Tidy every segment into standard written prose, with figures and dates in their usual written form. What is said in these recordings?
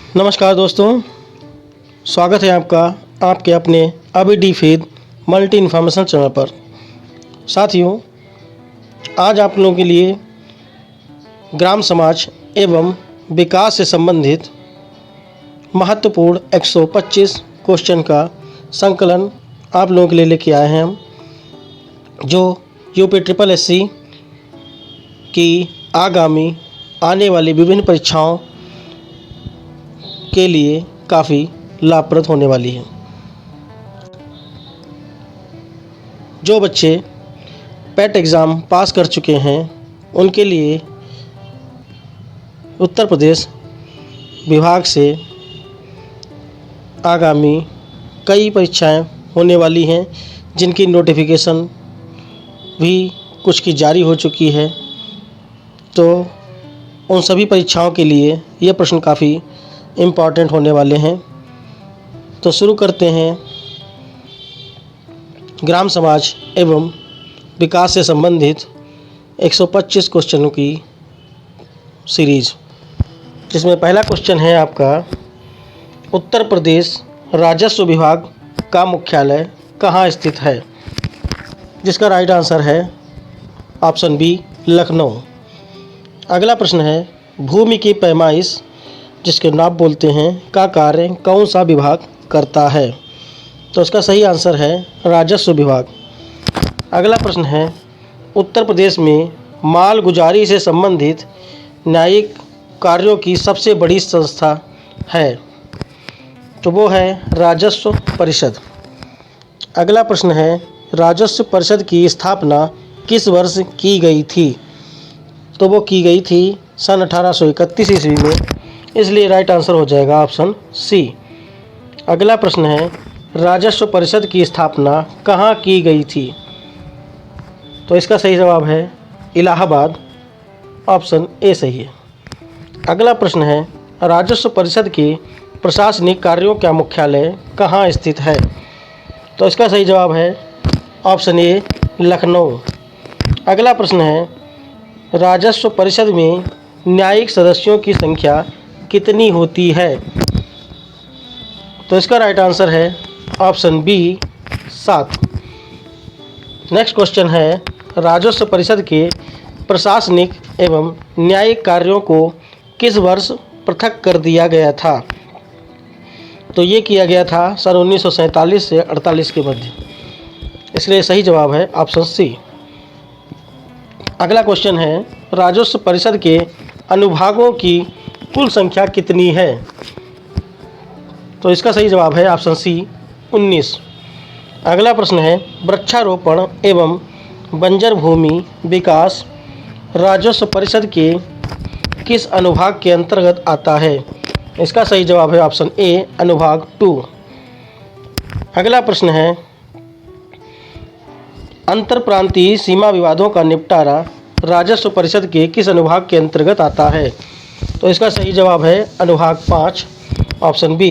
नमस्कार दोस्तों, स्वागत है आपका आपके अपने अभी फेद मल्टी इन्फॉर्मेशन चैनल पर। साथियों, आज आप लोगों के लिए ग्राम समाज एवं विकास से संबंधित महत्वपूर्ण 125 क्वेश्चन का संकलन आप लोगों के लिए लेके आए हैं हम, जो यूपी ट्रिपल एससी की आगामी आने वाली विभिन्न परीक्षाओं के लिए काफ़ी लाभप्रद होने वाली है। जो बच्चे पेट एग्ज़ाम पास कर चुके हैं उनके लिए उत्तर प्रदेश विभाग से आगामी कई परीक्षाएं होने वाली हैं, जिनकी नोटिफिकेशन भी कुछ की जारी हो चुकी है। तो उन सभी परीक्षाओं के लिए ये प्रश्न काफ़ी इम्पॉर्टेंट होने वाले हैं। तो शुरू करते हैं ग्राम समाज एवं विकास से संबंधित 125 क्वेश्चनों की सीरीज, जिसमें पहला क्वेश्चन है आपका, उत्तर प्रदेश राजस्व विभाग का मुख्यालय कहाँ स्थित है? जिसका राइट आंसर है ऑप्शन बी, लखनऊ। अगला प्रश्न है, भूमि की पैमाइश जिसके नाप बोलते हैं का कार्य कौन सा विभाग करता है? तो इसका सही आंसर है राजस्व विभाग। अगला प्रश्न है, उत्तर प्रदेश में माल गुजारी से संबंधित न्यायिक कार्यों की सबसे बड़ी संस्था है, तो वो है राजस्व परिषद। अगला प्रश्न है, राजस्व परिषद की स्थापना किस वर्ष की गई थी? तो वो की गई थी सन 1831 ईस्वी में, इसलिए राइट आंसर हो जाएगा ऑप्शन सी। अगला प्रश्न है, राजस्व परिषद की स्थापना कहाँ की गई थी? तो इसका सही जवाब है इलाहाबाद, ऑप्शन ए सही है। अगला प्रश्न है, राजस्व परिषद के प्रशासनिक कार्यों का मुख्यालय कहाँ स्थित है? तो इसका सही जवाब है ऑप्शन ए, लखनऊ। अगला प्रश्न है, राजस्व परिषद में न्यायिक सदस्यों की संख्या कितनी होती है? तो इसका राइट आंसर है ऑप्शन बी, 7। नेक्स्ट क्वेश्चन है, राजस्व परिषद के प्रशासनिक एवं न्यायिक कार्यों को किस वर्ष पृथक कर दिया गया था? तो ये किया गया था सन 1947 से 48 के मध्य, इसलिए सही जवाब है ऑप्शन सी। अगला क्वेश्चन है, राजस्व परिषद के अनुभागों की कुल संख्या कितनी है? तो इसका सही जवाब है ऑप्शन सी, 19। अगला प्रश्न है, वृक्षारोपण एवं बंजर भूमि विकास राजस्व परिषद के किस अनुभाग के अंतर्गत आता है? इसका सही जवाब है ऑप्शन ए, अनुभाग 2। अगला प्रश्न है, अंतरप्रांतीय सीमा विवादों का निपटारा राजस्व परिषद के किस अनुभाग के अंतर्गत आता है? तो इसका सही जवाब है अनुभाग 5, ऑप्शन बी।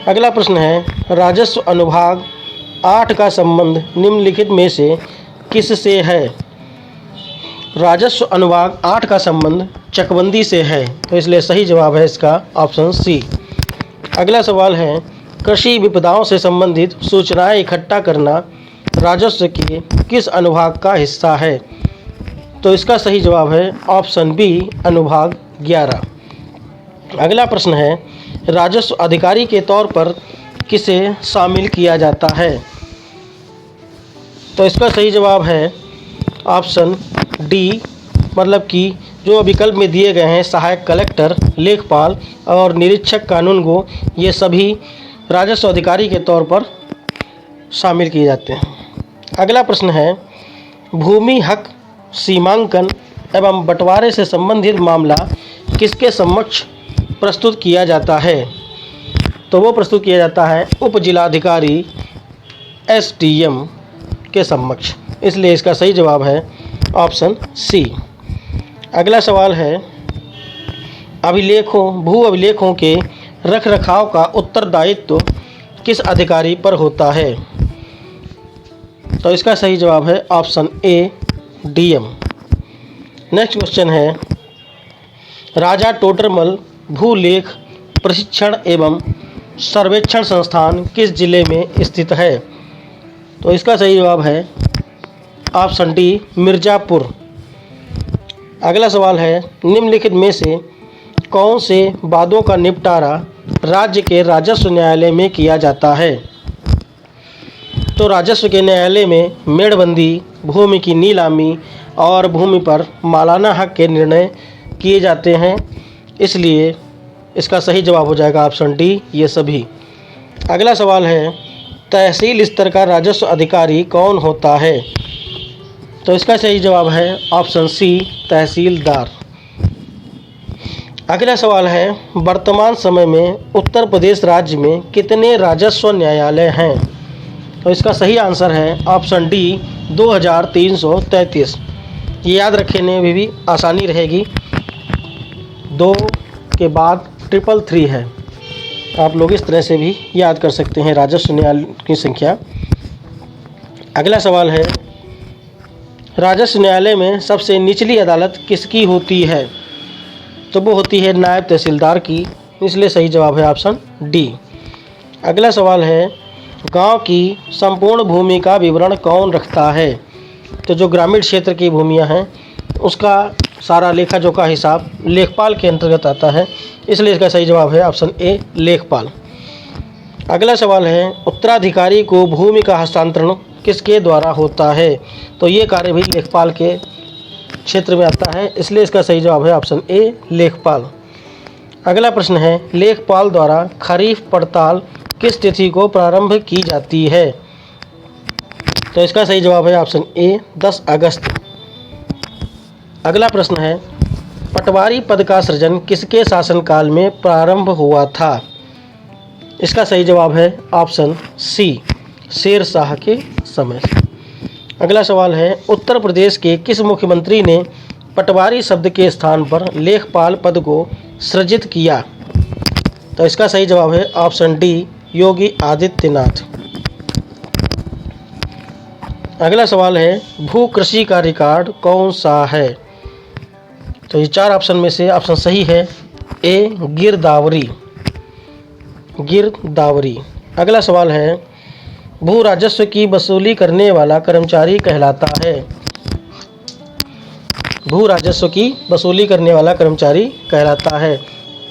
अगला प्रश्न है, राजस्व अनुभाग 8 का संबंध निम्नलिखित में से किससे है? राजस्व अनुभाग 8 का संबंध चकबंदी से है, तो इसलिए सही जवाब है इसका ऑप्शन सी। अगला सवाल है, कृषि विपदाओं से संबंधित सूचनाएं इकट्ठा करना राजस्व के किस अनुभाग का हिस्सा है? तो इसका सही जवाब है ऑप्शन बी, अनुभाग 11। अगला प्रश्न है, राजस्व अधिकारी के तौर पर किसे शामिल किया जाता है? तो इसका सही जवाब है ऑप्शन डी, मतलब कि जो विकल्प में दिए गए हैं, सहायक कलेक्टर, लेखपाल और निरीक्षक कानूनगो, ये सभी राजस्व अधिकारी के तौर पर शामिल किए जाते हैं। अगला प्रश्न है, भूमि हक सीमांकन एवं बंटवारे से संबंधित मामला किसके समक्ष प्रस्तुत किया जाता है? तो वो प्रस्तुत किया जाता है उप जिलाधिकारी एसडीएम के समक्ष, इसलिए इसका सही जवाब है ऑप्शन सी। अगला सवाल है, भू अभिलेखों के रखरखाव का उत्तरदायित्व किस अधिकारी पर होता है? तो इसका सही जवाब है option A, DM. Next question है, राजा टोडरमल भूलेख प्रशिक्षण एवं सर्वेक्षण संस्थान किस जिले में स्थित है? तो इसका सही जवाब है ऑप्शन डी, मिर्ज़ापुर। अगला सवाल है, निम्नलिखित में से कौन से वादों का निपटारा राज्य के राजस्व न्यायालय में किया जाता है? तो राजस्व के न्यायालय में मेड़बंदी, भूमि की नीलामी और भूमि पर मालाना हक के निर्णय किए जाते हैं, इसलिए इसका सही जवाब हो जाएगा ऑप्शन डी, ये सभी। अगला सवाल है, तहसील स्तर का राजस्व अधिकारी कौन होता है? तो इसका सही जवाब है ऑप्शन सी, तहसीलदार। अगला सवाल है, वर्तमान समय में उत्तर प्रदेश राज्य में कितने राजस्व न्यायालय हैं? तो इसका सही आंसर है ऑप्शन डी, 2333। ये याद रखने में भी आसानी रहेगी, 2 के बाद 333 है। आप लोग इस तरह से भी याद कर सकते हैं राजस्व न्यायालय की संख्या। अगला सवाल है, राजस्व न्यायालय में सबसे निचली अदालत किसकी होती है? तो वो होती है नायब तहसीलदार की, इसलिए सही जवाब है ऑप्शन डी। अगला सवाल है, गांव की संपूर्ण भूमि का विवरण कौन रखता है? तो जो ग्रामीण क्षेत्र की भूमियां हैं उसका सारा लेखा जोखा हिसाब लेखपाल के अंतर्गत आता है, इसलिए इसका सही जवाब है ऑप्शन ए, लेखपाल। अगला सवाल है, उत्तराधिकारी को भूमि का हस्तांतरण किसके द्वारा होता है? तो ये कार्य भी लेखपाल के क्षेत्र में आता है, इसलिए इसका सही जवाब है ऑप्शन ए, लेखपाल। अगला प्रश्न है, लेखपाल द्वारा खरीफ पड़ताल किस तिथि को प्रारंभ की जाती है? तो इसका सही जवाब है ऑप्शन ए, 10 अगस्त। अगला प्रश्न है, पटवारी पद का सृजन किसके शासनकाल में प्रारंभ हुआ था? इसका सही जवाब है ऑप्शन सी, शेर शाह के समय। अगला सवाल है, उत्तर प्रदेश के किस मुख्यमंत्री ने पटवारी शब्द के स्थान पर लेखपाल पद को सृजित किया? तो इसका सही जवाब है ऑप्शन डी, योगी आदित्यनाथ। अगला सवाल है, भू कृषि का रिकॉर्ड कौन सा है? तो ये 4 ऑप्शन में से ऑप्शन सही है ए, गिरदावरी। गिरदावरी। अगला सवाल है, भू राजस्व की वसूली करने वाला कर्मचारी कहलाता है? भू राजस्व की वसूली करने वाला कर्मचारी कहलाता है,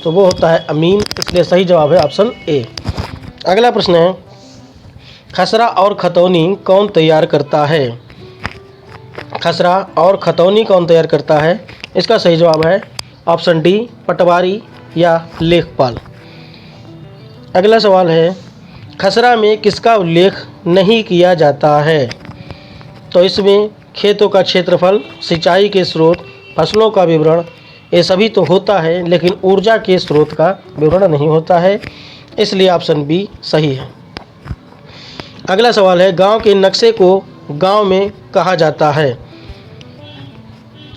तो वो होता है अमीन, इसलिए सही जवाब है ऑप्शन ए। अगला प्रश्न है, खसरा और खतौनी कौन तैयार करता है? खसरा और खतौनी कौन तैयार करता है? इसका सही जवाब है ऑप्शन डी, पटवारी या लेखपाल। अगला सवाल है, खसरा में किसका उल्लेख नहीं किया जाता है? तो इसमें खेतों का क्षेत्रफल, सिंचाई के स्रोत, फसलों का विवरण, ये सभी तो होता है, लेकिन ऊर्जा के स्रोत का विवरण नहीं होता है, इसलिए ऑप्शन बी सही है। अगला सवाल है, गांव के नक्शे को गांव में कहा जाता है?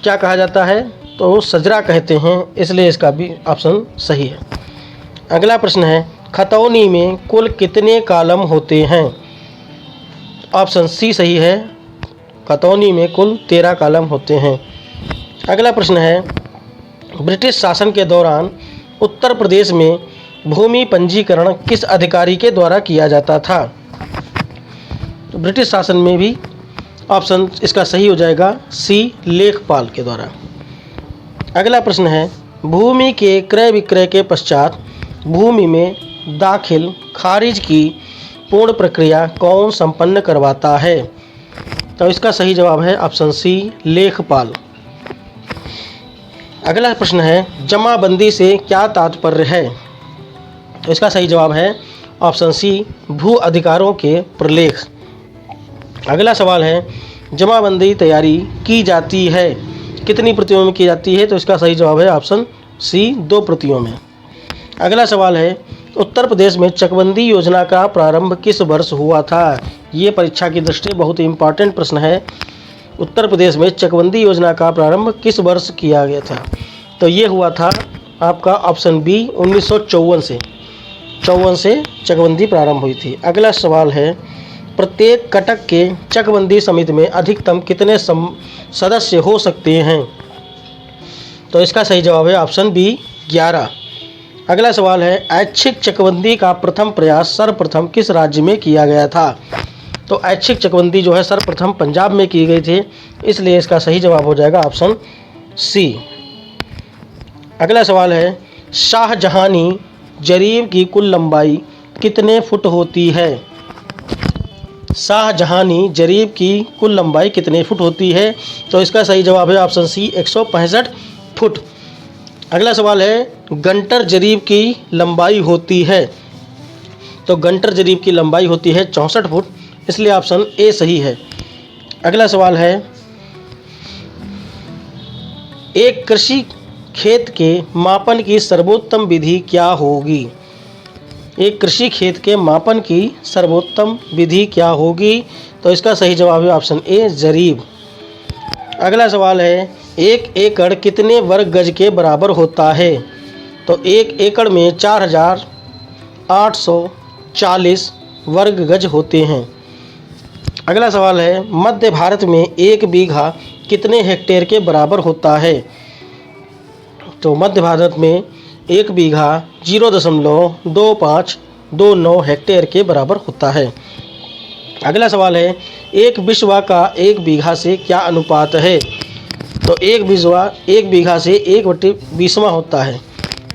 क्या कहा जाता है? तो सजरा कहते हैं, इसलिए इसका भी ऑप्शन सही है। अगला प्रश्न है, खतौनी में कुल कितने कॉलम होते हैं? ऑप्शन सी सही है, खतौनी में कुल 13 कॉलम होते हैं। अगला प्रश्न है, ब्रिटिश शासन के दौरान उत्तर प्रदेश में भूमि पंजीकरण किस अधिकारी के द्वारा किया जाता था? तो ब्रिटिश शासन में भी ऑप्शन इसका सही हो जाएगा सी, लेखपाल के द्वारा। अगला प्रश्न है, भूमि के क्रय विक्रय के पश्चात भूमि में दाखिल खारिज की पूर्ण प्रक्रिया कौन संपन्न करवाता है? तो इसका सही जवाब है ऑप्शन सी, लेखपाल। अगला प्रश्न है, जमाबंदी से क्या तात्पर्य है? तो इसका सही जवाब है ऑप्शन सी, भू अधिकारों के प्रलेख। अगला सवाल है, जमाबंदी तैयारी की जाती है कितनी प्रतियों में की जाती है? तो इसका सही जवाब है ऑप्शन सी, 2 प्रतियों में। अगला सवाल है, उत्तर प्रदेश में चकबंदी योजना का प्रारंभ किस वर्ष हुआ था? ये परीक्षा की दृष्टि बहुत ही इम्पॉर्टेंट प्रश्न है। उत्तर प्रदेश में चकबंदी योजना का प्रारंभ किस वर्ष किया गया था? तो ये हुआ था आपका ऑप्शन बी, 1954 से। 54 से चकबंदी प्रारंभ हुई थी। अगला सवाल है, प्रत्येक कटक के चकबंदी समिति में अधिकतम कितने सदस्य हो सकते हैं? तो इसका सही जवाब है ऑप्शन बी, 11। अगला सवाल है ऐच्छिक चकबंदी का प्रथम प्रयास सर्वप्रथम किस राज्य में किया गया था? तो ऐच्छिक चकबंदी जो है सर्वप्रथम पंजाब में की गई थी, इसलिए इसका सही जवाब हो जाएगा ऑप्शन सी। अगला सवाल है शाहजहानी जरीब की कुल लंबाई कितने फुट होती है? शाहजहानी जरीब की कुल लंबाई कितने फुट होती है? तो इसका सही जवाब है ऑप्शन सी 165 फुट। अगला सवाल है गंटर जरीब की लंबाई होती है? तो गंटर जरीब की लंबाई होती है 64 फुट, इसलिए ऑप्शन ए सही है। अगला सवाल है एक कृषि खेत के मापन की सर्वोत्तम विधि क्या होगी? एक कृषि खेत के मापन की सर्वोत्तम विधि क्या होगी? तो इसका सही जवाब है ऑप्शन ए जरीब। अगला सवाल है एक एकड़ कितने वर्ग गज के बराबर होता है? तो एक एकड़ में 4840 वर्ग गज होते हैं। अगला सवाल है मध्य भारत में एक बीघा कितने हेक्टेयर के बराबर होता है? तो मध्य भारत में एक बीघा 0.2529 हेक्टेयर के बराबर होता है। अगला सवाल है एक बिस्वा का एक बीघा से क्या अनुपात है? तो एक बिस्वा एक बीघा से 1/20वां होता है,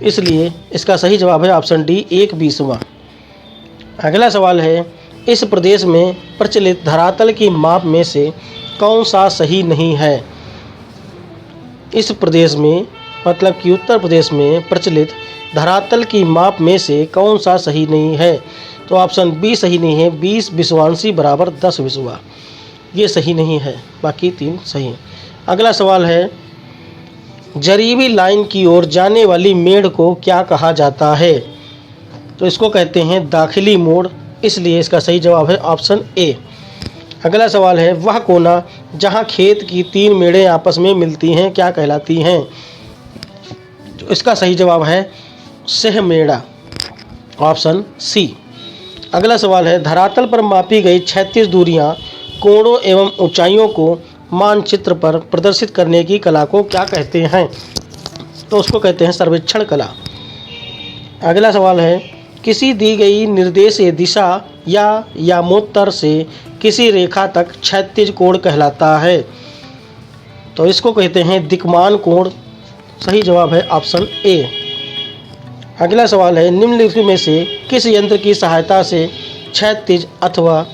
इसलिए इसका सही जवाब है ऑप्शन डी 1/20वां। अगला सवाल है इस प्रदेश में प्रचलित धरातल की माप में से कौन सा सही नहीं है? इस प्रदेश में मतलब कि उत्तर प्रदेश में प्रचलित धरातल की माप में से कौन सा सही नहीं है? तो ऑप्शन बी सही नहीं है 20 विषुवांशी बराबर 10 विषुवा, ये सही नहीं है, बाकी 3 सही हैं। अगला सवाल है जरीबी लाइन की ओर जाने वाली मेड़ को क्या कहा जाता है? तो इसको कहते हैं दाखिली मोड़, इसलिए इसका सही जवाब है ऑप्शन ए। अगला सवाल है वह कोना जहां खेत की 3 मेड़ें आपस में मिलती हैं क्या कहलाती हैं? तो इसका सही जवाब है सहमेड़ा, ऑप्शन सी। अगला सवाल है धरातल पर मापी गई 36 दूरियां कोणों एवं ऊंचाइयों को मानचित्र पर प्रदर्शित करने की कला को क्या कहते हैं? तो उसको कहते हैं सर्वेक्षण कला। अगला सवाल है किसी दी गई निर्देशीय दिशा या यामोत्तर से किसी रेखा तक क्षैतिज कोण कहलाता है? तो इसको कहते हैं दिक्मान कोण, सही जवाब है ऑप्शन ए। अगला सवाल है निम्नलिखित में से किस यंत्र की सहायता से क्षैतिज अथवा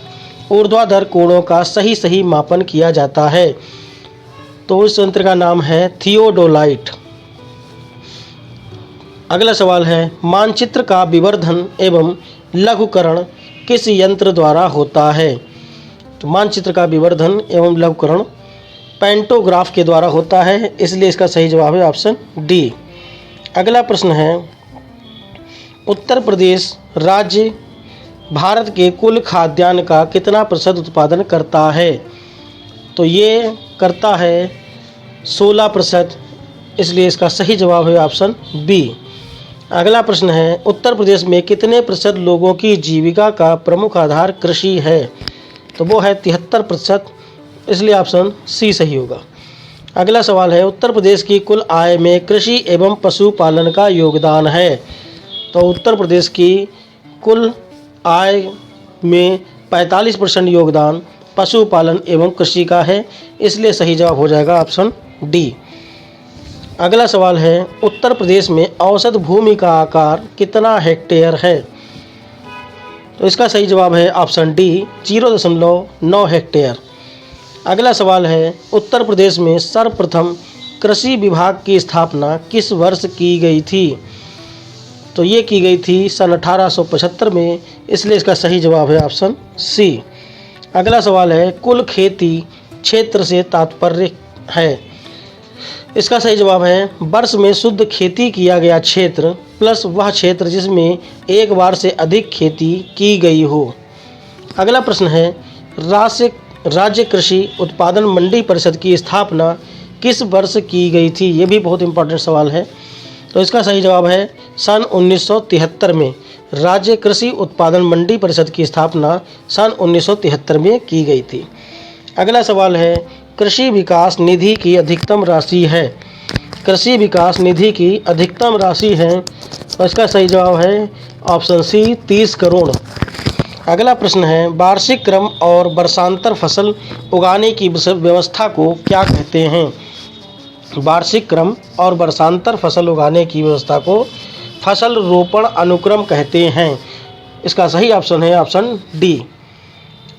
ऊर्ध्वाधर कोणों का सही मापन किया जाता है? तो उस यंत्र का नाम है थियोडोलाइट। अगला सवाल है मानचित्र का विवर्धन एवं लघुकरण किस यंत्र द्वारा होता है? तो मानचित्र का विवर्धन एवं लघुकरण पेंटोग्राफ के द्वारा होता है, इसलिए इसका सही जवाब है ऑप्शन डी। अगला प्रश्न है उत्तर प्रदेश राज्य भारत के कुल खाद्यान्न का कितना प्रतिशत उत्पादन करता है? तो ये करता है 16%, इसलिए इसका सही जवाब है ऑप्शन बी। अगला प्रश्न है उत्तर प्रदेश में कितने प्रतिशत लोगों की जीविका का प्रमुख आधार कृषि है? तो वो है 73%, इसलिए ऑप्शन सी सही होगा। अगला सवाल है उत्तर प्रदेश की कुल आय में कृषि एवं पशुपालन का योगदान है? तो उत्तर प्रदेश की कुल आय में 45% योगदान पशुपालन एवं कृषि का है, इसलिए सही जवाब हो जाएगा ऑप्शन डी। अगला सवाल है उत्तर प्रदेश में औसत भूमि का आकार कितना हेक्टेयर है? तो इसका सही जवाब है ऑप्शन डी 0.9 हेक्टेयर। अगला सवाल है उत्तर प्रदेश में सर्वप्रथम कृषि विभाग की स्थापना किस वर्ष की गई थी? तो ये की गई थी सन 1875 में, इसलिए इसका सही जवाब है ऑप्शन सी। अगला सवाल है कुल खेती क्षेत्र से तात्पर्य है? इसका सही जवाब है वर्ष में शुद्ध खेती किया गया क्षेत्र प्लस वह क्षेत्र जिसमें एक बार से अधिक खेती की गई हो। अगला प्रश्न है राज्य कृषि उत्पादन मंडी परिषद की स्थापना किस वर्ष की गई थी? ये भी बहुत इंपॉर्टेंट सवाल है। तो इसका सही जवाब है सन 1973 में राज्य कृषि उत्पादन मंडी परिषद की स्थापना सन 1973 में की गई थी। अगला सवाल है कृषि विकास निधि की अधिकतम राशि है? कृषि विकास निधि की अधिकतम राशि है तो इसका सही जवाब है ऑप्शन सी 30 करोड़। अगला प्रश्न है वार्षिक क्रम और वर्षांतर फसल उगाने की व्यवस्था को क्या कहते हैं? वार्षिक क्रम और वर्षांतर फसल उगाने की व्यवस्था को फसल रोपण अनुक्रम कहते हैं। इसका सही ऑप्शन है ऑप्शन डी।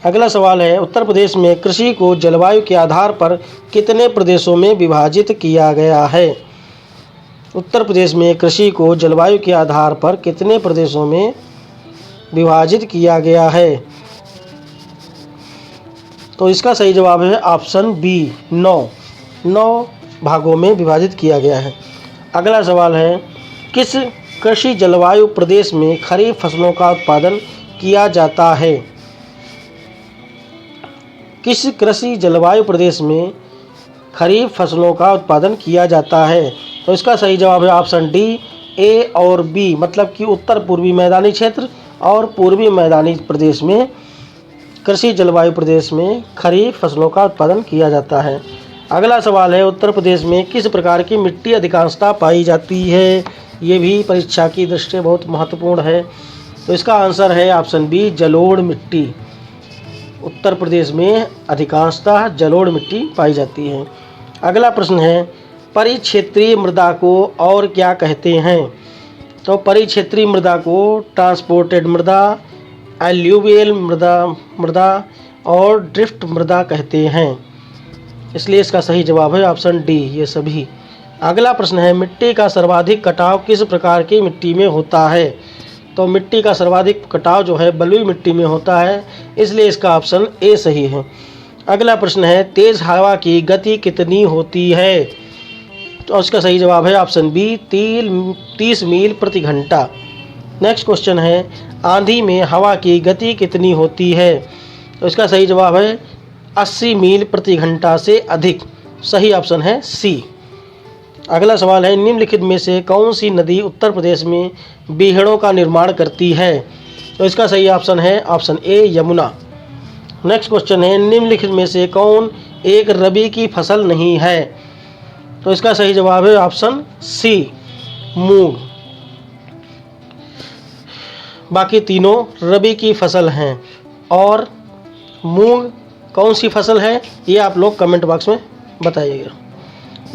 अगला सवाल है उत्तर प्रदेश में कृषि को जलवायु के आधार पर कितने प्रदेशों में विभाजित किया गया है? उत्तर प्रदेश में कृषि को जलवायु के आधार पर कितने प्रदेशों में विभाजित किया गया है? तो इसका सही जवाब है ऑप्शन बी 9 भागों में विभाजित किया गया है। अगला सवाल है किस कृषि जलवायु प्रदेश में खरीफ फसलों का उत्पादन किया जाता है? किस कृषि जलवायु प्रदेश में खरीफ फसलों का उत्पादन किया जाता है? तो इसका सही जवाब है ऑप्शन डी ए और बी, मतलब कि उत्तर पूर्वी मैदानी क्षेत्र और पूर्वी मैदानी प्रदेश में कृषि जलवायु प्रदेश में खरीफ फसलों का उत्पादन किया जाता है। अगला सवाल है उत्तर प्रदेश में किस प्रकार की मिट्टी अधिकांशतः पाई जाती है? ये भी परीक्षा की दृष्टि से बहुत महत्वपूर्ण है। तो इसका आंसर है ऑप्शन बी जलोढ़ मिट्टी। उत्तर प्रदेश में अधिकांशतः जलोढ़ मिट्टी पाई जाती है। अगला प्रश्न है परिक्षेत्रीय मृदा को और क्या कहते हैं? तो परिक्षेत्रीय मृदा को ट्रांसपोर्टेड मृदा, एल्यूवियल मृदा और ड्रिफ्ट मृदा कहते हैं। इसलिए इसका सही जवाब है ऑप्शन डी ये सभी। अगला प्रश्न है मिट्टी का सर्वाधिक कटाव किस प्रकार की मिट्टी में होता है? तो मिट्टी का सर्वाधिक कटाव जो है बलुई मिट्टी में होता है, इसलिए इसका ऑप्शन ए सही है। अगला प्रश्न है तेज हवा की गति कितनी होती है? तो इसका सही जवाब है ऑप्शन बी 30 मील प्रति घंटा। नेक्स्ट क्वेश्चन है आंधी में हवा की गति कितनी होती है? तो इसका सही जवाब है 80 मील प्रति घंटा से अधिक। सही ऑप्शन है सी। अगला सवाल है निम्नलिखित में से कौन सी नदी उत्तर प्रदेश में बीहड़ों का निर्माण करती है? तो इसका सही ऑप्शन है option A Yamuna. Next question है निम्नलिखित में से कौन एक रबी की फसल नहीं है? तो इसका सही जवाब है ऑप्शन सी मूंग। बाकी तीनों रबी की फसल हैं और मूंग कौन सी फसल है ये आप लोग कमेंट बॉक्स में बताइएगा।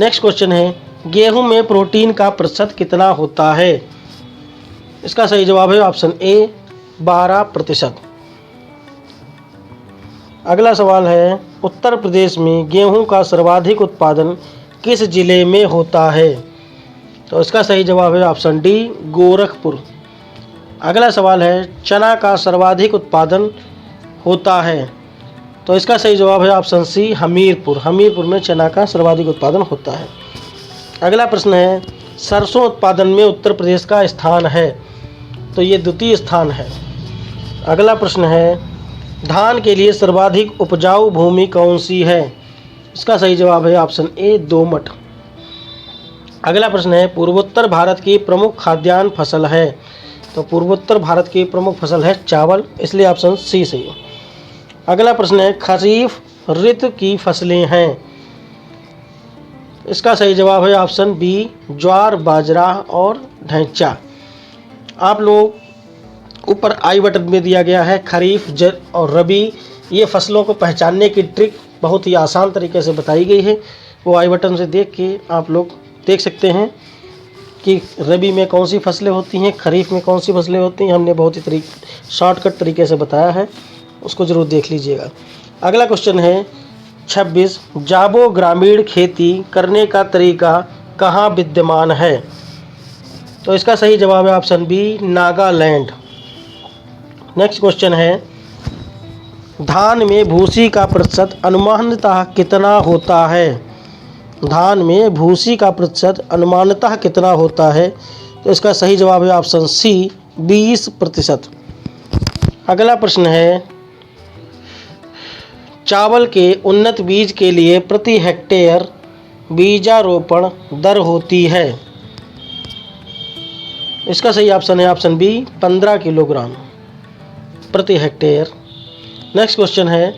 नेक्स्ट क्वेश्चन है गेहूं में प्रोटीन का प्रतिशत कितना होता है? इसका सही जवाब है ऑप्शन ए 12%। अगला सवाल है उत्तर प्रदेश में गेहूं का सर्वाधिक उत्पादन किस जिले में होता है? तो इसका सही जवाब है ऑप्शन डी गोरखपुर। अगला सवाल है चना का सर्वाधिक उत्पादन होता है? तो इसका सही जवाब है ऑप्शन सी हमीरपुर। हमीरपुर में चना का सर्वाधिक उत्पादन होता है। अगला प्रश्न है सरसों उत्पादन में उत्तर प्रदेश का स्थान है? तो ये द्वितीय स्थान है। अगला प्रश्न है धान के लिए सर्वाधिक उपजाऊ भूमि कौन सी है? इसका सही जवाब है ऑप्शन ए दोमट। अगला प्रश्न है पूर्वोत्तर भारत की प्रमुख खाद्यान्न फसल है? तो पूर्वोत्तर भारत की प्रमुख फसल है चावल, इसलिए ऑप्शन सी सही है। अगला प्रश्न है खरीफ ऋतु की फसलें हैं? इसका सही जवाब है ऑप्शन बी ज्वार, बाजरा और ढैंचा। आप लोग ऊपर आई बटन में दिया गया है खरीफ और रबी ये फसलों को पहचानने की ट्रिक बहुत ही आसान तरीके से बताई गई है। वो आई बटन से देख के आप लोग देख सकते हैं कि रबी में कौन सी फसलें होती हैं, खरीफ में कौन सी फसलें होती हैं। हमने बहुत ही शॉर्टकट तरीके से बताया है, उसको ज़रूर देख लीजिएगा। अगला क्वेश्चन है 26 जाबो ग्रामीण खेती करने का तरीका कहाँ विद्यमान है? तो इसका सही जवाब है option B Nagaland. Next question है धान में भूसी का प्रतिशत अनुमानतः कितना होता है? धान में भूसी का प्रतिशत अनुमानतः कितना होता है? तो इसका सही जवाब है ऑप्शन सी 20%। अगला प्रश्न है चावल के उन्नत बीज के लिए प्रति हेक्टेयर बीजारोपण दर होती है? इसका सही ऑप्शन है ऑप्शन बी 15 किलोग्राम प्रति हेक्टेयर। नेक्स्ट क्वेश्चन है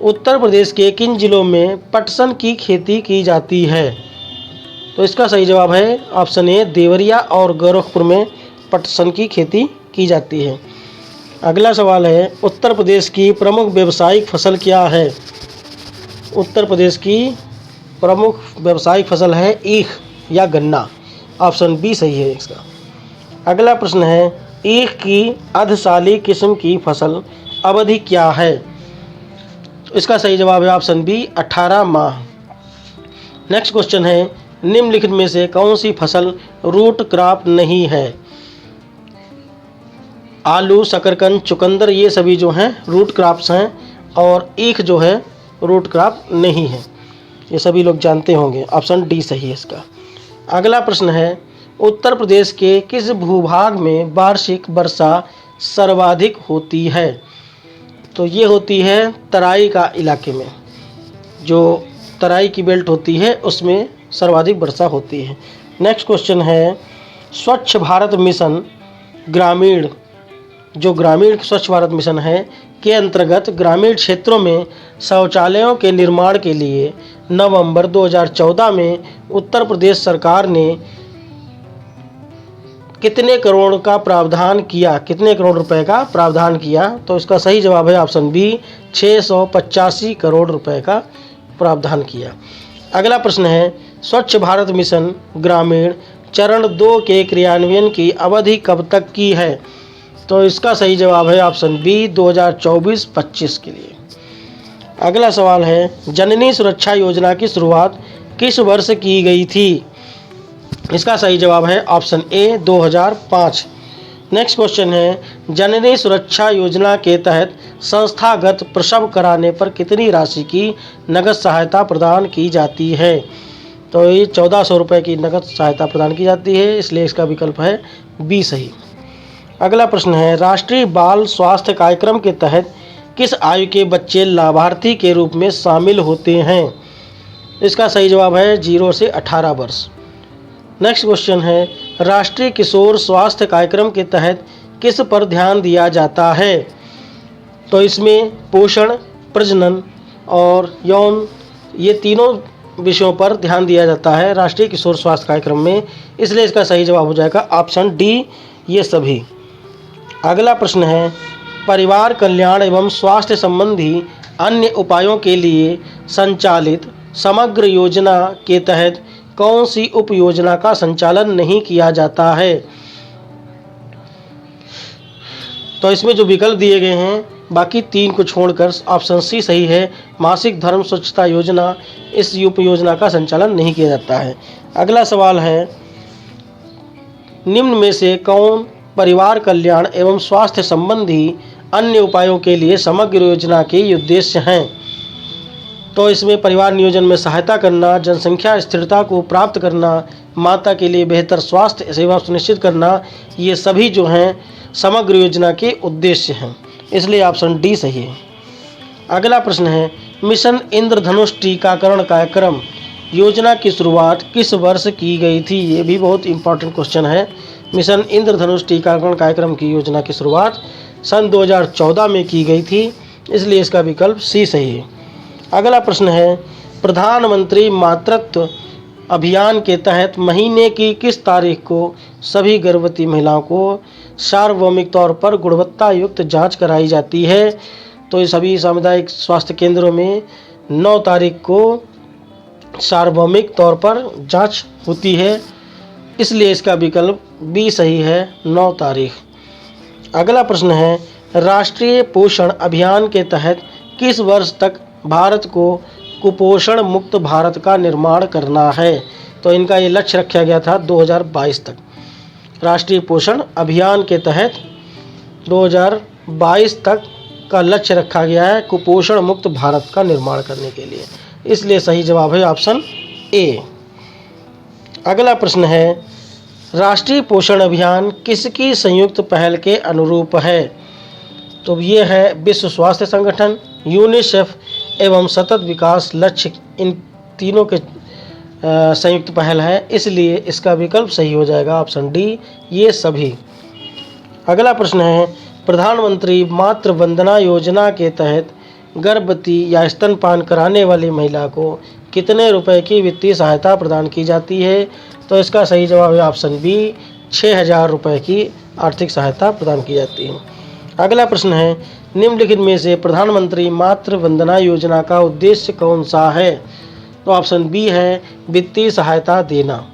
उत्तर प्रदेश के किन जिलों में पटसन की खेती की जाती है? तो इसका सही जवाब है ऑप्शन ए, देवरिया और गोरखपुर में पटसन की खेती की जाती है। अगला सवाल है, उत्तर प्रदेश की प्रमुख व्यावसायिक फसल क्या है? उत्तर प्रदेश की प्रमुख व्यावसायिक फसल है ईख या गन्ना। ऑप्शन बी सही है इसका। अगला प्रश्न है, ईख की अर्धसाली किस्म की फसल अवधि क्या है? तो इसका सही जवाब है ऑप्शन बी, 18 माह। नेक्स्ट क्वेश्चन है, निम्नलिखित में से कौन सी फसल रूट क्रॉप नहीं है? आलू, शकरकंद, चुकंदर ये सभी जो हैं रूट क्रॉप्स हैं और ईख जो है रूट क्रॉप नहीं है। ये सभी लोग जानते होंगे। ऑप्शन डी सही है इसका। अगला प्रश्न है, उत्तर प्रदेश के किस भूभाग में वार्षिक वर्षा सर्वाधिक होती है? तो ये होती है तराई का इलाके में, जो तराई की बेल्ट होती है उसमें सर्वाधिक वर्षा होती है। नेक्स्ट क्वेश्चन है, स्वच्छ भारत मिशन ग्रामीण, जो ग्रामीण स्वच्छ भारत मिशन है के अंतर्गत ग्रामीण क्षेत्रों में शौचालयों के निर्माण के लिए नवंबर 2014 में उत्तर प्रदेश सरकार ने कितने करोड़ का प्रावधान किया, कितने करोड़ रुपए का प्रावधान किया? तो इसका सही जवाब है ऑप्शन बी, 685 करोड़ रुपए का प्रावधान किया। अगला प्रश्न है, स्वच्छ भारत मिशन ग्रामीण चरण 2 के क्रियान्वयन की अवधि कब तक की है? तो इसका सही जवाब है ऑप्शन बी, 2024-25 के लिए। अगला सवाल है, जननी सुरक्षा योजना की शुरुआत किस वर्ष की गई थी? इसका सही जवाब है ऑप्शन ए, 2005। नेक्स्ट क्वेश्चन है, जननी सुरक्षा योजना के तहत संस्थागत प्रसव कराने पर कितनी राशि की नगद सहायता प्रदान की जाती है? तो ये 1400 रुपये की नगद सहायता प्रदान की जाती है, इसलिए इसका विकल्प है बी सही। अगला प्रश्न है, राष्ट्रीय बाल स्वास्थ्य कार्यक्रम के तहत किस आयु के बच्चे लाभार्थी के रूप में शामिल होते हैं? इसका सही जवाब है 0 से 18 वर्ष। नेक्स्ट क्वेश्चन है, राष्ट्रीय किशोर स्वास्थ्य कार्यक्रम के तहत किस पर ध्यान दिया जाता है? तो इसमें पोषण, प्रजनन और यौन ये तीनों विषयों पर ध्यान दिया जाता है राष्ट्रीय किशोर स्वास्थ्य कार्यक्रम में, इसलिए इसका सही जवाब हो जाएगा ऑप्शन डी, ये सभी। अगला प्रश्न है, परिवार कल्याण एवं स्वास्थ्य संबंधी अन्य उपायों के लिए संचालित समग्र योजना के तहत कौन सी उप योजना का संचालन नहीं किया जाता है? तो इसमें जो विकल्प दिए गए हैं बाकी 3 को छोड़कर ऑप्शन सी सही है, मासिक धर्म स्वच्छता योजना, इस उप योजना का संचालन नहीं किया जाता है। अगला सवाल है, निम्न में से कौन परिवार कल्याण एवं स्वास्थ्य संबंधी अन्य उपायों के लिए समग्र योजना के उद्देश्य हैं? तो इसमें परिवार नियोजन में सहायता करना, जनसंख्या स्थिरता को प्राप्त करना, माता के लिए बेहतर स्वास्थ्य सेवा सुनिश्चित करना, ये सभी जो हैं समग्र योजना के उद्देश्य हैं, इसलिए ऑप्शन डी सही है। अगला प्रश्न है, मिशन इंद्रधनुष टीकाकरण कार्यक्रम योजना की शुरुआत किस वर्ष की गई थी? ये भी बहुत इंपॉर्टेंट क्वेश्चन है। मिशन इंद्रधनुष टीकाकरण कार्यक्रम की योजना की शुरुआत सन 2014 में की गई थी, इसलिए इसका विकल्प सी सही है। अगला प्रश्न है, प्रधानमंत्री मातृत्व अभियान के तहत महीने की किस तारीख को सभी गर्भवती महिलाओं को सार्वभौमिक तौर पर गुणवत्ता युक्त जांच कराई जाती है? तो ये सभी सामुदायिक स्वास्थ्य केंद्रों में 9 तारीख को सार्वभौमिक तौर पर जांच होती है, इसलिए इसका विकल्प बी सही है, 9 तारीख। अगला प्रश्न है, राष्ट्रीय पोषण अभियान के तहत किस वर्ष तक भारत को कुपोषण मुक्त भारत का निर्माण करना है? तो इनका ये लक्ष्य रखा गया था 2022 तक। राष्ट्रीय पोषण अभियान के तहत 2022 तक का लक्ष्य रखा गया है कुपोषण मुक्त भारत का निर्माण करने के लिए, इसलिए सही जवाब है ऑप्शन ए। अगला प्रश्न है, राष्ट्रीय पोषण अभियान किसकी संयुक्त पहल के अनुरूप है? तो ये है विश्व स्वास्थ्य संगठन, यूनिसेफ एवं सतत विकास लक्ष्य, इन तीनों के संयुक्त पहल है, इसलिए इसका विकल्प सही हो जाएगा ऑप्शन डी, ये सभी। अगला प्रश्न है, प्रधानमंत्री मातृ वंदना योजना के तहत गर्भवती या स्तनपान कराने वाली महिला को कितने रुपए की वित्तीय सहायता प्रदान की जाती है? तो इसका सही जवाब है ऑप्शन बी, 6,000 रुपये की आर्थिक सहायता प्रदान की जाती है। अगला प्रश्न है, निम्नलिखित में से प्रधानमंत्री मातृ वंदना योजना का उद्देश्य कौन सा है? तो ऑप्शन बी है वित्तीय सहायता देना।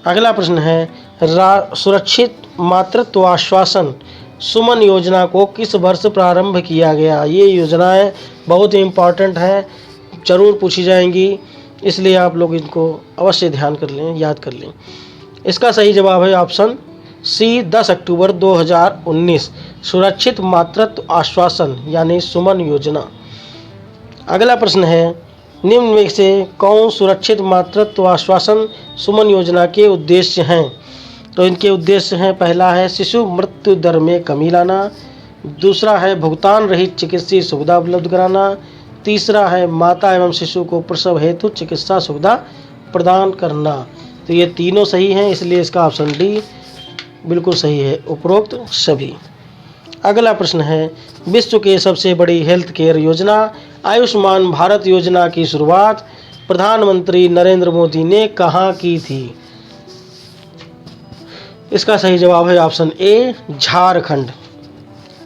अगला प्रश्न है, सुरक्षित मातृत्व आश्वासन सुमन योजना को किस वर्ष प्रारंभ किया गया? ये योजनाएं बहुत ही इम्पॉर्टेंट हैं, जरूर पूछी जाएंगी, इसलिए आप लोग इनको अवश्य ध्यान कर लें, याद कर लें। इसका सही जवाब है ऑप्शन सी, 10 अक्टूबर 2019 सुरक्षित मातृत्व आश्वासन यानी सुमन योजना। अगला प्रश्न है, निम्न में से कौन सुरक्षित मातृत्व आश्वासन सुमन योजना के उद्देश्य हैं? तो इनके उद्देश्य हैं, पहला है शिशु मृत्यु दर में कमी लाना, दूसरा है भुगतान रहित चिकित्सीय सुविधा उपलब्ध कराना, तीसरा है माता एवं शिशु को प्रसव हेतु चिकित्सा सुविधा प्रदान करना। तो ये तीनों सही हैं, इसलिए इसका ऑप्शन डी बिल्कुल सही है, उपरोक्त सभी। अगला प्रश्न है, विश्व के सबसे बड़ी हेल्थ केयर योजना आयुष्मान भारत योजना की शुरुआत प्रधानमंत्री नरेंद्र मोदी ने कहाँ की थी? इसका सही जवाब है ऑप्शन ए, झारखंड।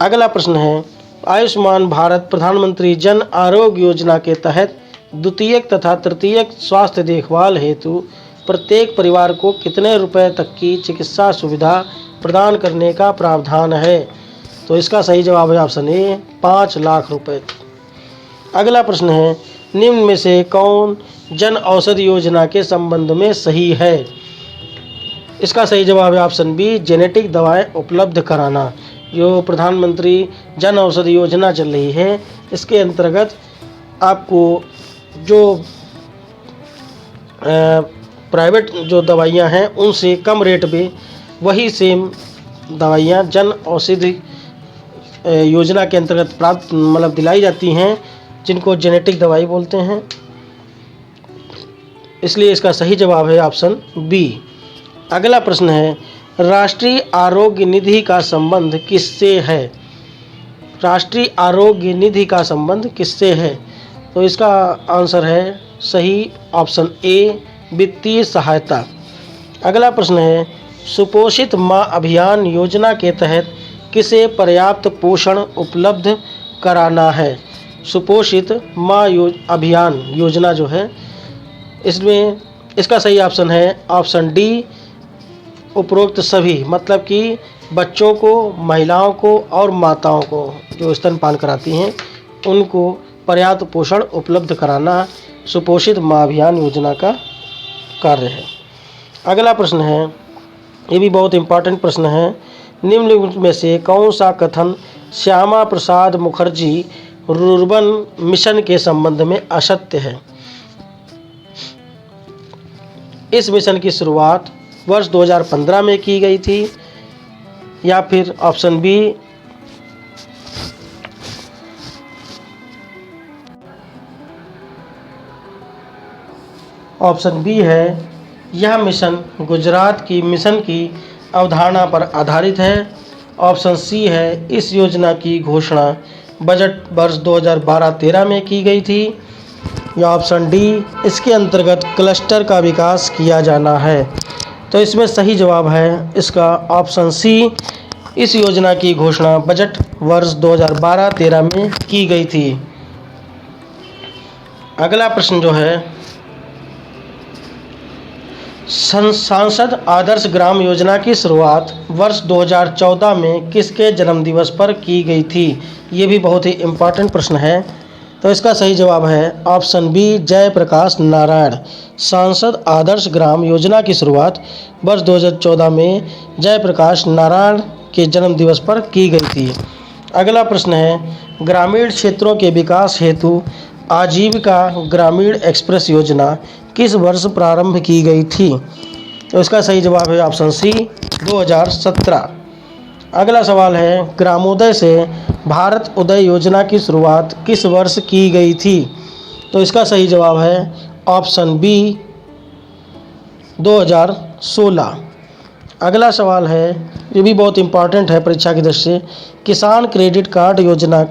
अगला प्रश्न है, आयुष्मान भारत प्रधानमंत्री जन आरोग्य योजना के तहत द्वितीयक तथा तृतीयक स्वास्थ्य देखभाल हेतु प्रत्येक परिवार को कितने रुपए तक की चिकित्सा सुविधा प्रदान करने का प्रावधान है? तो इसका सही जवाब है ऑप्शन ए, 5 लाख रुपए। अगला प्रश्न है, निम्न में से कौन जन औषधि योजना के संबंध में सही है? इसका सही जवाब है ऑप्शन बी, जेनेटिक दवाएं उपलब्ध कराना। जो प्रधानमंत्री जन औषधि योजना चल रही है, इसके अंतर्गत आपको जो प्राइवेट जो दवाइयां हैं उनसे कम रेट पे वही सेम दवाइयां जन औषधि योजना के अंतर्गत प्राप्त दिलाई जाती हैं, जिनको जेनेटिक दवाई बोलते हैं। इसलिए इसका सही जवाब है ऑप्शन बी। अगला प्रश्न है, राष्ट्रीय आरोग्य निधि का संबंध किससे है? राष्ट्रीय आरोग्य निधि का संबंध किससे है? तो इसका आंसर है सही ऑप्शन ए, वित्तीय सहायता। अगला प्रश्न है, सुपोषित माँ अभियान योजना के तहत किसे पर्याप्त पोषण उपलब्ध कराना है? सुपोषित माँ अभियान योजना जो है, इसमें इसका सही ऑप्शन है ऑप्शन डी, उपरोक्त सभी, मतलब कि बच्चों को, महिलाओं को और माताओं को जो स्तनपान कराती हैं उनको पर्याप्त पोषण उपलब्ध कराना सुपोषित माँ अभियान योजना का कार्य है। अगला प्रश्न है, ये भी बहुत इम्पोर्टेंट प्रश्न है, निम्नलिखित में से कौन सा कथन श्यामा प्रसाद मुखर्जी रुर्बन मिशन के संबंध में असत्य है? इस मिशन की शुरुआत वर्ष 2015 में की गई थी, या फिर ऑप्शन बी, ऑप्शन बी है यह मिशन गुजरात की मिशन की अवधारणा पर आधारित है। ऑप्शन सी है इस योजना की घोषणा बजट वर्ष 2012-13 में की गई थी, या ऑप्शन डी, इसके अंतर्गत क्लस्टर का विकास किया जाना है। तो इसमें सही जवाब है इसका ऑप्शन सी, इस योजना की घोषणा बजट वर्ष 2012-13 में की गई थी। अगला प्रश्न जो है, सांसद आदर्श ग्राम योजना की शुरुआत वर्ष 2014 में किसके जन्मदिवस पर की गई थी? ये भी बहुत ही इम्पोर्टेंट प्रश्न है। तो इसका सही जवाब है ऑप्शन बी, जयप्रकाश नारायण। सांसद आदर्श ग्राम योजना की शुरुआत वर्ष 2014 में जयप्रकाश नारायण के जन्मदिवस पर की गई थी। अगला प्रश्न है, ग्रामीण क्षेत्रों के विकास हेतु आजीविका ग्रामीण एक्सप्रेस योजना किस वर्ष प्रारंभ की गई थी? तो इसका सही जवाब है ऑप्शन सी, 2017। अगला सवाल है, ग्रामोदय से भारत उदय योजना की शुरुआत किस वर्ष की गई थी? तो इसका सही जवाब है ऑप्शन बी, 2016। अगला सवाल है, ये भी बहुत इम्पॉर्टेंट है परीक्षा की दृष्टि से, किसान क्रेडिट कार्ड योजना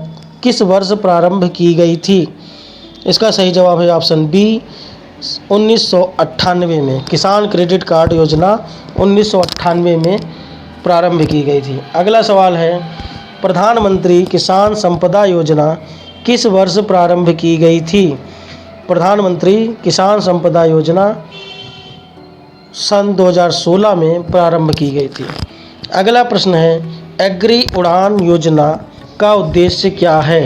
किस वर्ष प्रारंभ की गई थी? इसका सही जवाब है ऑप्शन बी, 1998 में किसान क्रेडिट कार्ड योजना 1998 में प्रारंभ की गई थी। अगला सवाल है, प्रधानमंत्री किसान संपदा योजना किस वर्ष प्रारंभ की गई थी? प्रधानमंत्री किसान संपदा योजना सन 2016 में प्रारंभ की गई थी। अगला प्रश्न है, एग्री उड़ान योजना का उद्देश्य क्या है?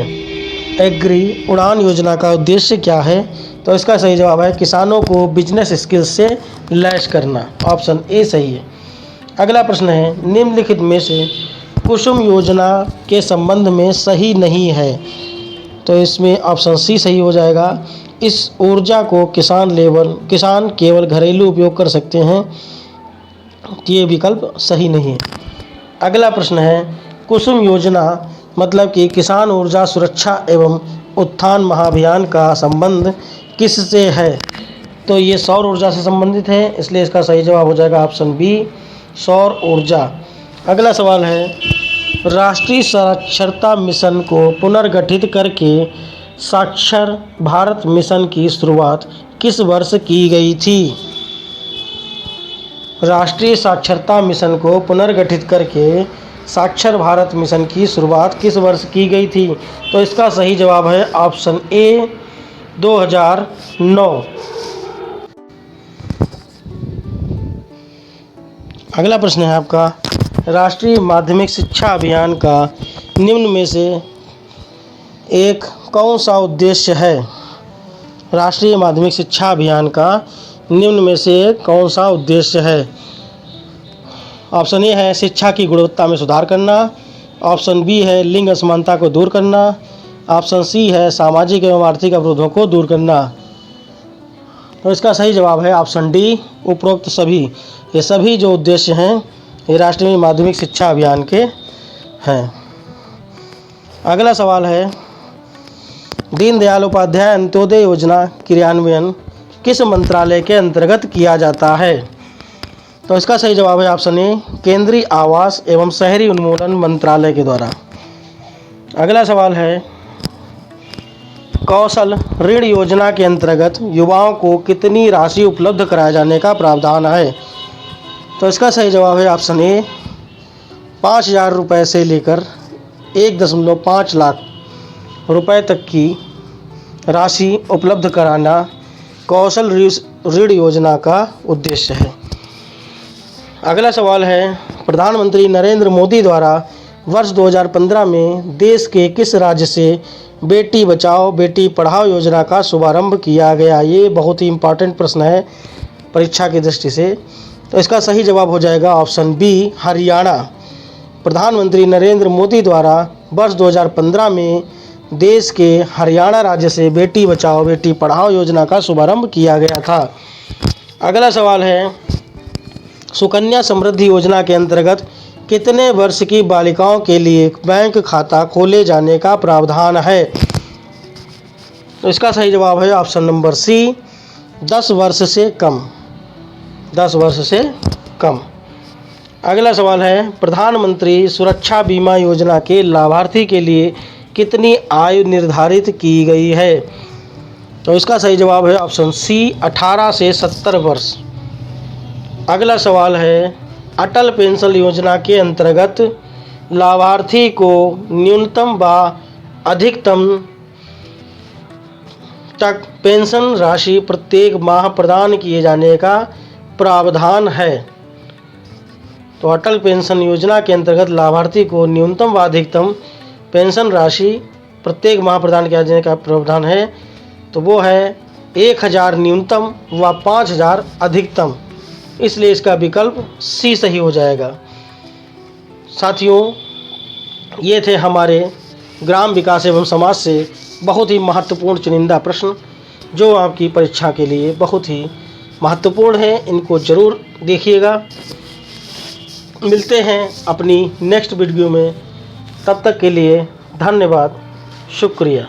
एग्री उड़ान योजना का उद्देश्य क्या है? तो इसका सही जवाब है किसानों को बिजनेस स्किल्स से लैस करना। ऑप्शन ए सही है। अगला प्रश्न है, निम्नलिखित में से कुसुम योजना के संबंध में सही नहीं है? तो इसमें ऑप्शन सी सही हो जाएगा। इस ऊर्जा को किसान केवल घरेलू उपयोग कर सकते हैं, ये विकल्प सही नहीं है। अगला प्रश्न है, कुसुम योजना मतलब कि किसान ऊर्जा सुरक्षा एवं उत्थान महाअभियान का संबंध किससे है? तो ये सौर ऊर्जा से संबंधित है, इसलिए इसका सही जवाब हो जाएगा ऑप्शन बी, सौर ऊर्जा। अगला सवाल है, राष्ट्रीय साक्षरता मिशन को पुनर्गठित करके साक्षर भारत मिशन की शुरुआत किस वर्ष की गई थी? राष्ट्रीय साक्षरता मिशन को पुनर्गठित करके साक्षर भारत मिशन की शुरुआत किस वर्ष की गई थी? तो इसका सही जवाब है ऑप्शन ए, 2009। अगला प्रश्न है आपका, राष्ट्रीय माध्यमिक शिक्षा अभियान का निम्न में से एक कौन सा उद्देश्य है? राष्ट्रीय माध्यमिक शिक्षा अभियान का निम्न में से कौन सा उद्देश्य है? ऑप्शन ए है शिक्षा की गुणवत्ता में सुधार करना, ऑप्शन बी है लिंग असमानता को दूर करना, ऑप्शन सी है सामाजिक एवं आर्थिक अवरोधों को दूर करना। तो इसका सही जवाब है ऑप्शन डी, उपरोक्त सभी। ये सभी जो उद्देश्य हैं ये राष्ट्रीय माध्यमिक शिक्षा अभियान के हैं। अगला सवाल है, दीनदयाल उपाध्याय अंत्योदय योजना क्रियान्वयन किस मंत्रालय के अंतर्गत किया जाता है? तो इसका सही जवाब है ऑप्शन ए, केंद्रीय आवास एवं शहरी उन्मूलन मंत्रालय के द्वारा। अगला सवाल है, कौशल ऋण योजना के अंतर्गत युवाओं को कितनी राशि उपलब्ध कराए जाने का प्रावधान है? तो इसका सही जवाब है ऑप्शन ए, 5,000 रुपये से लेकर 1.5 लाख रुपए तक की राशि उपलब्ध कराना कौशल ऋण योजना का उद्देश्य है। अगला सवाल है, प्रधानमंत्री नरेंद्र मोदी द्वारा वर्ष 2015 में देश के किस राज्य से बेटी बचाओ बेटी पढ़ाओ योजना का शुभारंभ किया गया? ये बहुत ही इम्पॉर्टेंट प्रश्न है परीक्षा की दृष्टि से। तो इसका सही जवाब हो जाएगा ऑप्शन बी, हरियाणा। प्रधानमंत्री नरेंद्र मोदी द्वारा वर्ष 2015 में देश के हरियाणा राज्य से बेटी बचाओ बेटी पढ़ाओ योजना का शुभारंभ किया गया था। अगला सवाल है, सुकन्या समृद्धि योजना के अंतर्गत कितने वर्ष की बालिकाओं के लिए बैंक खाता खोले जाने का प्रावधान है? तो इसका सही जवाब है ऑप्शन नंबर सी, 10 वर्ष से कम। 10 वर्ष से कम। अगला सवाल है, प्रधानमंत्री सुरक्षा बीमा योजना के लाभार्थी के लिए कितनी आयु निर्धारित की गई है? तो इसका सही जवाब है ऑप्शन सी, 18 से 70 वर्ष। अगला सवाल है, अटल पेंशन योजना के अंतर्गत लाभार्थी को न्यूनतम व अधिकतम तक पेंशन राशि प्रत्येक माह प्रदान किए जाने का प्रावधान है। तो अटल पेंशन योजना के अंतर्गत लाभार्थी को न्यूनतम व अधिकतम पेंशन राशि प्रत्येक माह प्रदान किया जाने का प्रावधान है। तो वो है 1,000 न्यूनतम व 5,000 अधिकतम, इसलिए इसका विकल्प सी सही हो जाएगा। साथियों, ये थे हमारे ग्राम विकास एवं समाज से बहुत ही महत्वपूर्ण चुनिंदा प्रश्न जो आपकी परीक्षा के लिए बहुत ही महत्वपूर्ण है। इनको ज़रूर देखिएगा। मिलते हैं अपनी नेक्स्ट वीडियो में, तब तक के लिए धन्यवाद, शुक्रिया।